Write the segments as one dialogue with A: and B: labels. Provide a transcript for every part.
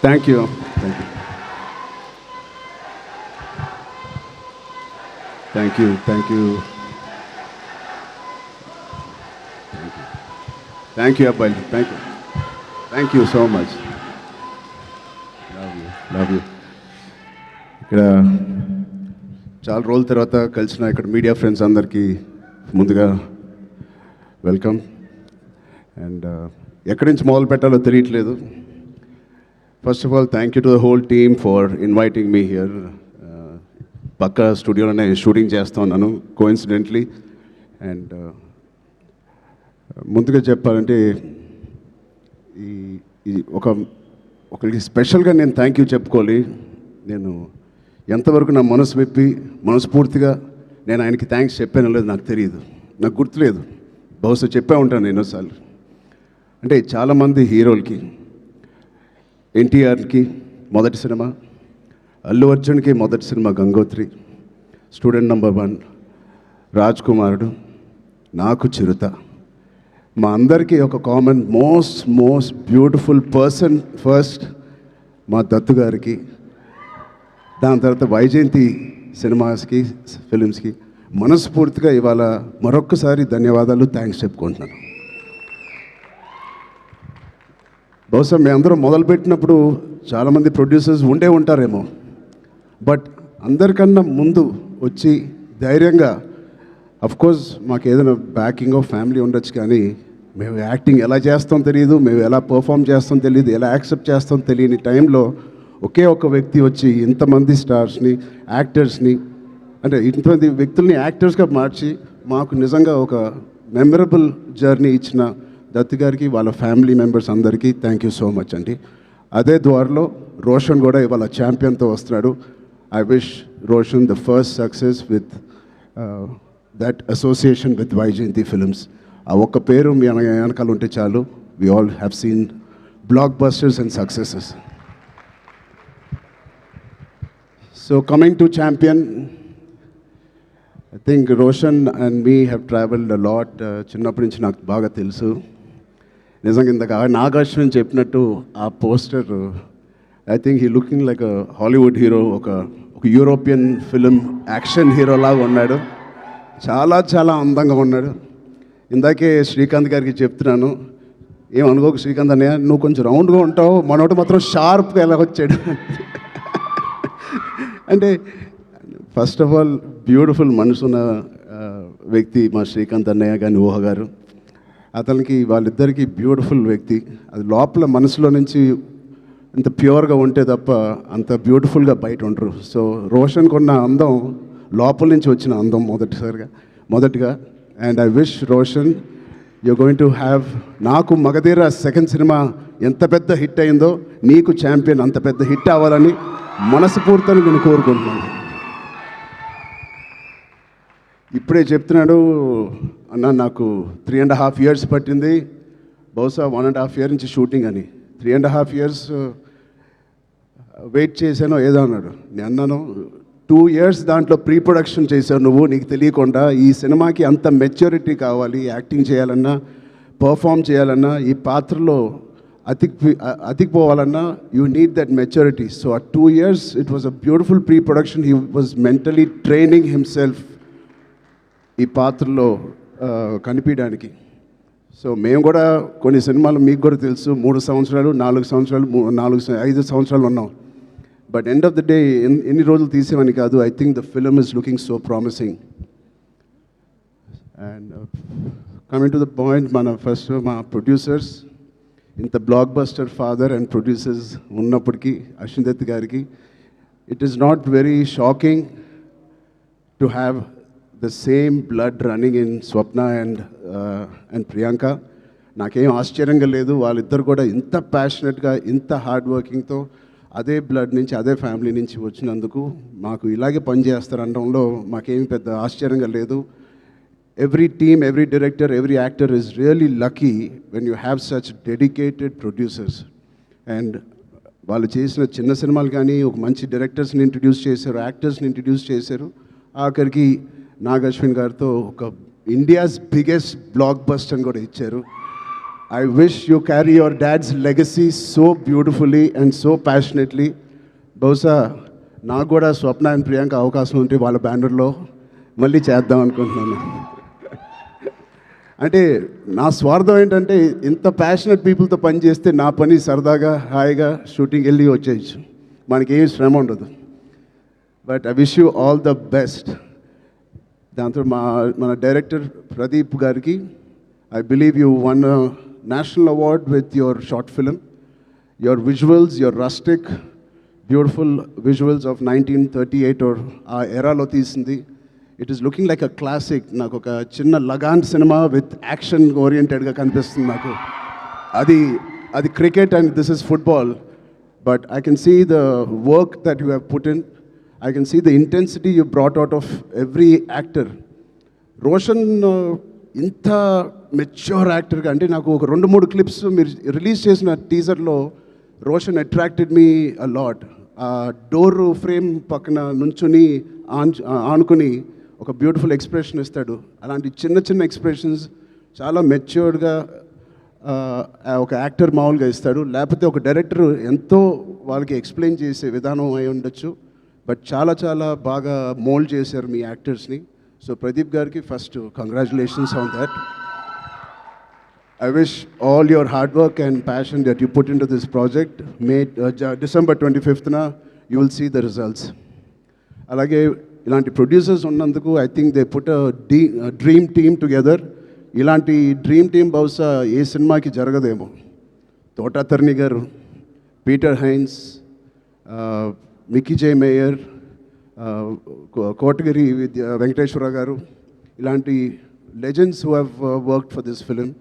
A: Thank you. Thank you. Thank you. Thank you. Thank you అబ్బాయి. Thank you. Thank you so much. Love you. Love you. ఇక్కడ చాలా రోజుల తర్వాత కలిసిన ఇక్కడ మీడియా ఫ్రెండ్స్ అందరికీ ముందుగా వెల్కమ్. అండ్ ఎక్కడి నుంచి మొదలు పెట్టాలో తెలియట్లేదు. First of all thank you to the whole team for inviting me here. పక్క స్టూడియోలోనే షూటింగ్ చేస్తూ ఉన్నాను కోఇన్సిడెంట్లీ. అండ్ ముందుగా చెప్పాలంటే ఈ ఒకరికి స్పెషల్గా నేను థ్యాంక్ యూ చెప్పుకోవాలి. నేను ఎంతవరకు నా మనసు విప్పి మనస్ఫూర్తిగా నేను ఆయనకి థ్యాంక్స్ చెప్పానో లేదు నాకు తెలియదు, నాకు గుర్తులేదు. బహుశా చెప్పే ఉంటాను ఎన్నోసార్లు. అంటే చాలామంది హీరోలకి, ఎన్టీఆర్కి మొదటి సినిమా, అల్లు అర్జున్కి మొదటి cinema Gangotri, student number 1, Raj కుమారుడు, నాకు చిరుత. మా అందరికీ ఒక common most beautiful person first మా దత్తు గారికి, దాని తర్వాత వైజయంతి సినిమాస్కి, ఫిలిమ్స్కి మనస్ఫూర్తిగా ఇవాళ మరొక్కసారి ధన్యవాదాలు, థ్యాంక్స్ చెప్పుకుంటున్నాను. బహుశా మేము అందరం మొదలుపెట్టినప్పుడు చాలామంది ప్రొడ్యూసర్స్ ఉండే ఉంటారేమో, బట్ అందరికన్నా ముందు వచ్చి ధైర్యంగా, అఫ్కోర్స్ మాకు ఏదైనా బ్యాకింగ్ ఆఫ్ ఫ్యామిలీ ఉండొచ్చు, కానీ మేము యాక్టింగ్ ఎలా చేస్తాం తెలియదు, మేము ఎలా పర్ఫామ్ చేస్తాం తెలియదు, ఎలా యాక్సెప్ట్ చేస్తాం తెలియని టైంలో ఒకే ఒక వ్యక్తి వచ్చి ఇంతమంది స్టార్స్ని, యాక్టర్స్ని, అంటే ఇంతమంది వ్యక్తుల్ని యాక్టర్స్గా మార్చి మాకు నిజంగా ఒక మెమరబుల్ జర్నీ ఇచ్చిన దత్తు గారికి, వాళ్ళ ఫ్యామిలీ మెంబర్స్ అందరికీ థ్యాంక్ యూ సో మచ్ అండి. అదే ద్వారలో రోషన్ కూడా ఇవాళ ఛాంపియన్తో వస్తున్నాడు. I wish Roshan the first success with that association with Vyjayanthi films. ఆ ఒక్క పేరు మీ వెనకాల ఉంటే చాలు. We all have seen blockbusters and successes. So coming to Champion, I think Roshan and me have travelled a lot. చిన్నప్పటి నుంచి నాకు బాగా తెలుసు. నిజంగా ఇందాక నాగార్జున చెప్పినట్టు ఆ poster, I think he looking like a Hollywood hero, ఒక యూరోపియన్ ఫిలిం యాక్షన్ హీరోలాగా ఉన్నాడు. చాలా అందంగా ఉన్నాడు. ఇందాకే శ్రీకాంత్ గారికి చెప్తున్నాను, ఏమనుకోకు శ్రీకాంత్ అన్నయ్య, నువ్వు కొంచెం రౌండ్గా ఉంటావు, మనోడు మాత్రం షార్ప్గా ఎలా వచ్చాడు. అంటే ఫస్ట్ ఆఫ్ ఆల్ బ్యూటిఫుల్ మనసున్న వ్యక్తి మా శ్రీకాంత్ అన్నయ్య కానీ ఊహ గారు. అతనికి వాళ్ళిద్దరికీ బ్యూటిఫుల్ వ్యక్తి. అది లోపల మనసులో నుంచి ఇంత ప్యూర్గా ఉంటే తప్ప అంత బ్యూటిఫుల్గా బయట ఉండరు. సో రోషన్కి ఉన్న అందం లోపల నుంచి వచ్చిన అందం మొదటిగా. And I wish Roshan you going to have, నాకు మగధీర సెకండ్ సినిమా ఎంత పెద్ద హిట్ అయిందో నీకు ఛాంపియన్ అంత పెద్ద హిట్ అవ్వాలని మనస్ఫూర్తిని నేను కోరుకుంటున్నాను. ఇప్పుడే చెప్తున్నాడు అన్న, నాకు 3.5 years పట్టింది, బహుశా 1.5 year నుంచి షూటింగ్ అని. 3.5 years వెయిట్ చేశానో ఏదో అన్నాడు. నేను అన్నాను 2 years దాంట్లో ప్రీ ప్రొడక్షన్ చేశావు నువ్వు, నీకు తెలియకుండా. ఈ సినిమాకి అంత మెచ్యూరిటీ కావాలి, యాక్టింగ్ చేయాలన్నా, పర్ఫామ్ చేయాలన్నా, ఈ పాత్రలో అతికిపోవాలన్నా you need that maturity. So ఆ 2 years it was a beautiful pre production. He was mentally training himself ఈ పాత్రలో కనిపించడానికి. సో మేము కూడా కొన్ని సినిమాలు మీకు కూడా తెలుసు 3 సంవత్సరాలు 4 సంవత్సరాలు 5 సంవత్సరాలు ఉన్నాం. But end of the day ఎన్ని రోజులు తీసేవని కాదు. I think the film is looking so promising. And coming to the point, మా ప్రొడ్యూసర్స్, ఇంత block buster father and producers ఉన్నప్పటికీ అశ్విన్ దత్ గారికి it is not very shocking to have the same blood running in Swapna and Priyanka. నాకేం ఆశ్చర్యంగా లేదు. వాళ్ళిద్దరు కూడా ఇంత ప్యాషనెట్గా, ఇంత హార్డ్ వర్కింగ్తో అదే బ్లడ్ నుంచి, అదే ఫ్యామిలీ నుంచి వచ్చినందుకు మాకు ఇలాగే పనిచేస్తారనడంలో మాకేమీ పెద్ద ఆశ్చర్యంగా లేదు. Every team, every director, every actor is really lucky when you have such dedicated producers. And వాళ్ళు చేసిన చిన్న సినిమాలు కానీ ఒక మంచి డైరెక్టర్స్ని ఇంట్రడ్యూస్ చేశారు, యాక్టర్స్ని ఇంట్రడ్యూస్ చేశారు. ఆఖరికి నాగ్ అశ్విన్ గారితో ఒక ఇండియాస్ బిగ్గెస్ట్ బ్లాక్ బస్టర్ అని కూడా ఇచ్చారు. I wish you carry your dad's legacy so beautifully and so passionately. బహుశా నాకు కూడా స్వప్న అండ్ ప్రియాంక అవకాశం ఉంటే వాళ్ళ బ్యానర్లో మళ్ళీ చేద్దాం అనుకుంటున్నాను. అంటే నా స్వార్థం ఏంటంటే ఇంత ప్యాషనెట్ పీపుల్తో పని చేస్తే నా పని సరదాగా హాయిగా షూటింగ్ వెళ్ళి వచ్చేయచ్చు, మనకేం శ్రమ ఉండదు. But I wish you all the best. దాంతో మన డైరెక్టర్ ప్రదీప్ గారికి, I believe you won national award with your short film. Your visuals, your rustic beautiful visuals of 1938 or ఆ ఎరాలో తీసింది. It is looking like a classic. నాకు ఒక చిన్న లగాన్ సినిమా విత్ యాక్షన్ ఓరియంటెడ్గా కనిపిస్తుంది నాకు. అది cricket and this is football. But I can see the work that you have put in. I can see the intensity you brought out of every actor. Roshan ఇంత mature యాక్టర్గా, అంటే నాకు ఒక 2-3 క్లిప్స్ మీరు రిలీజ్ చేసిన టీజర్లో Roshan attracted me a lot. ఆ door frame పక్కన నుంచుని ఆనుకుని ఒక బ్యూటిఫుల్ ఎక్స్ప్రెషన్ ఇస్తాడు. అలాంటి చిన్న చిన్న ఎక్స్ప్రెషన్స్ చాలా మెచ్యూర్డ్గా ఒక యాక్టర్ మామూలుగా ఇస్తాడు. లేకపోతే ఒక డైరెక్టర్ ఎంతో వాళ్ళకి ఎక్స్ప్లెయిన్ చేసే విధానం అయి ఉండొచ్చు. బట్ చాలా చాలా బాగా మోల్డ్ చేశారు మీ యాక్టర్స్ని. సో ప్రదీప్ గారికి first congratulations on that. I wish all your hard work and passion that you put in to this project. December 25th you will see the results. అలాగే ఇలాంటి ప్రొడ్యూసర్స్ ఉన్నందుకు I think they put dream team together. ఇలాంటి dream team బహుశా ఏ సినిమాకి జరగదేమో. తోటాతర్ని గారు, Peter Hein, Mickey J Meyer, Kotagiri Venkateswara గారు, ఇలాంటి legends who have worked for this film.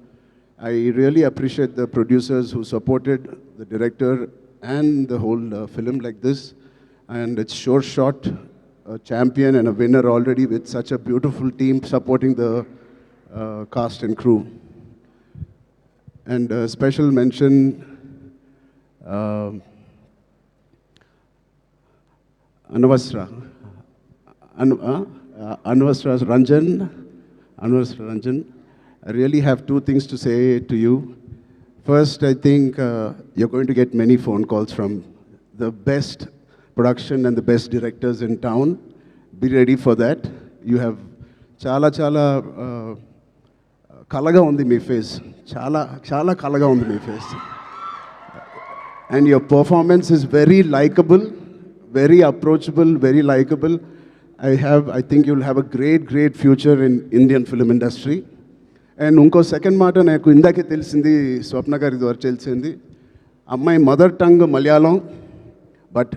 A: I really appreciate the producers who supported the director and the whole film like this. And it's sure shot, a champion and a winner already with such a beautiful team supporting the cast and crew. And special mention Anvasra Ranjan. I really have 2 things to say to you. First, I think you're going to get many phone calls from the best production and the best directors in town. Be ready for that. You have chala kalaga undi mee face. Chala kalaga undi mee face. And your performance is very likable, very approachable, very likable. I think you'll have a great future in Indian film industry. And unko second మాట నాకు ఇందాకే తెలిసింది, స్వప్న గారి ద్వారా తెలిసింది. అమ్మాయి mother tongue Malayalam, but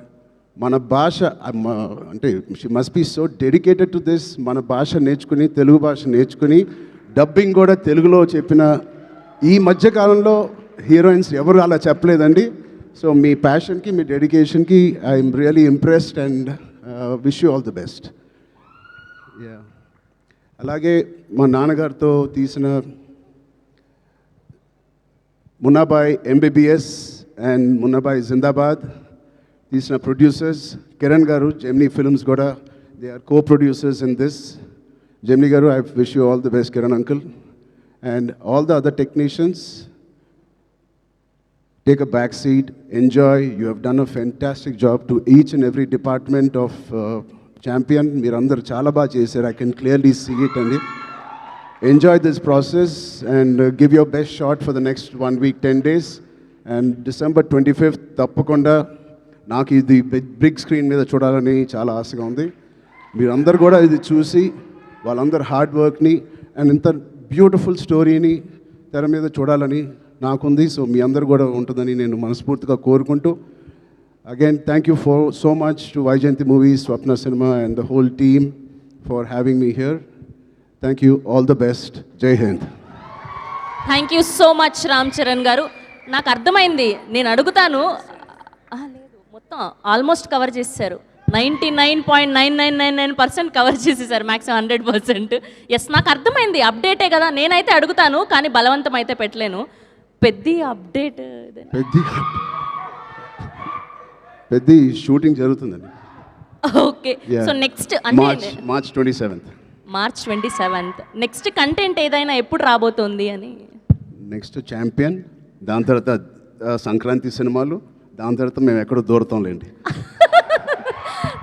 A: మన భాష అంటే she must be so dedicated to this. మన భాష నేర్చుకుని, తెలుగు భాష నేర్చుకుని డబ్బింగ్ కూడా తెలుగులో చెప్పిన ఈ మధ్యకాలంలో హీరోయిన్స్ ఎవరు అలా చెప్పలేదండి. సో మీ ప్యాషన్కి, మీ డెడికేషన్కి I'm really impressed and wish you all the best. అలాగే మా నాన్నగారితో తీసిన మున్నాబాయ్ ఎంబీబీఎస్ అండ్ మున్నాబాయ్ జిందాబాద్ తీసిన ప్రొడ్యూసర్స్ కిరణ్ గారు, జెమినీ ఫిల్మ్స్ కూడా, they are co-producers in this. Gemini గారు, I wish you all the best, Kiran uncle. And all the other technicians, take a back seat, enjoy. You have done a fantastic job to each and every department of Champion. Meerandaru chala baa chesaru. I can clearly see it. And enjoy this process and give your best shot for the next 1 week, 10 days. And December 25th, తప్పకుండా నాకు ఇది big screen మీద చూడాలని చాలా ఆశగా ఉంది. మీరందరూ కూడా ఇది చూసి వాళ్ళందరూ హార్డ్ వర్క్ని అండ్ ఇంత బ్యూటిఫుల్ స్టోరీని తెర మీద చూడాలని నాకుంది. సో మీ అందరు కూడా ఉంటుందని నేను మనస్ఫూర్తిగా కోరుకుంటూ, again thank you for so much to Vyjayanthi movies, Swapna cinema and the whole team for having me here. Thank you, all the best, Jai Hind.
B: Thank you so much Ram Charan గారు. నాకు అర్థమైంది, నేను అడుగుతాను. లేదు, మొత్తం ఆల్మోస్ట్ కవర్ చేశారు. 99.9999% కవర్ చేసేసారు, మ్యాక్సిమం 100%. ఎస్, నాకు అర్థమైంది, అప్డేటే కదా. నేనైతే అడుగుతాను కానీ బలవంతం అయితే పెట్టలేను. పెద్ద అప్డేట్,
A: పెద్ద షూటింగ్ జరుగుతుందండి.
B: ఓకే, సో నెక్స్ట్ అంటే
A: మార్చ్ 27th.
B: నెక్స్ట్ కంటెంట్ ఏదైనా ఎప్పుడు రాబోతోంది అని?
A: నెక్స్ట్ ఛాంపియన్, దాని తర్వాత సంక్రాంతి సినిమాలు, దాని తర్వాత మేము ఎక్కడో దూరతాంలేండి.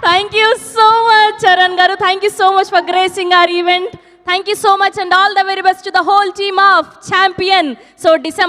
B: Thank you so much Charan garu. Thank you so much for gracing our event. Thank you so much and all the very best to the whole team of champion. So December